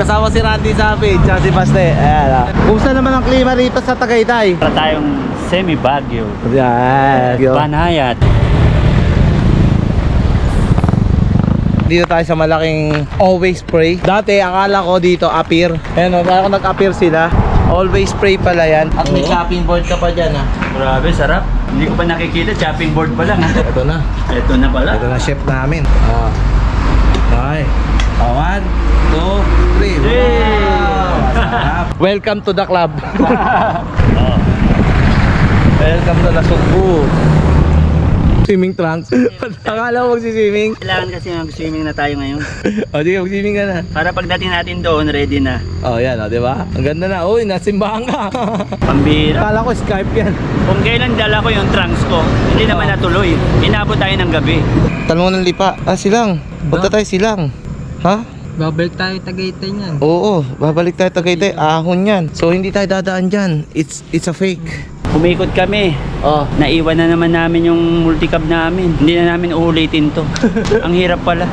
kasama si Randy Savage at si Paste. Ayan. Kumusta naman ang klima rito sa Tagaytay? Para tayong semi-Baguio. Yan. Banayad. Dito tayo sa malaking Always Pray. Dati akala ko dito appear. Ayan o, parang nag-appear sila. Always Pray pala yan. At may Oo. chopping board ka pa dyan ha. Grabe, sarap. Hindi ko pa nakikita, chopping board pa lang ha. Ito na. Ito na pala. Ito na chef namin. Okay. 1, 2, 3. Yay! Wow! Welcome to the club. Oh. Welcome to the Sugbu. Swimming trunks. Akala mo magsiswimming? Kailangan kasi mag-swimming na tayo ngayon. O sige, magswimming ka na. Para pagdating natin doon, ready na. Oh, yan, di ba? Ang ganda na. Uy, nasimbahan ka. Pambira. Akala ko Skype yan. Kung kailan dala ko yung trunks ko, hindi naman natuloy. Inabot tayo ng gabi. Talmo ng lipa. Silang. Punta tayo silang. Ha? Babalik tayo Tagaytay niyan. Oo, babalik tayo Tagaytay. Ahon yan. So hindi tayo dadaan dyan. It's a fake. Umikot kami. Oh. Naiwan na naman namin yung multicab namin. Hindi na namin uulitin to. Ang hirap pala.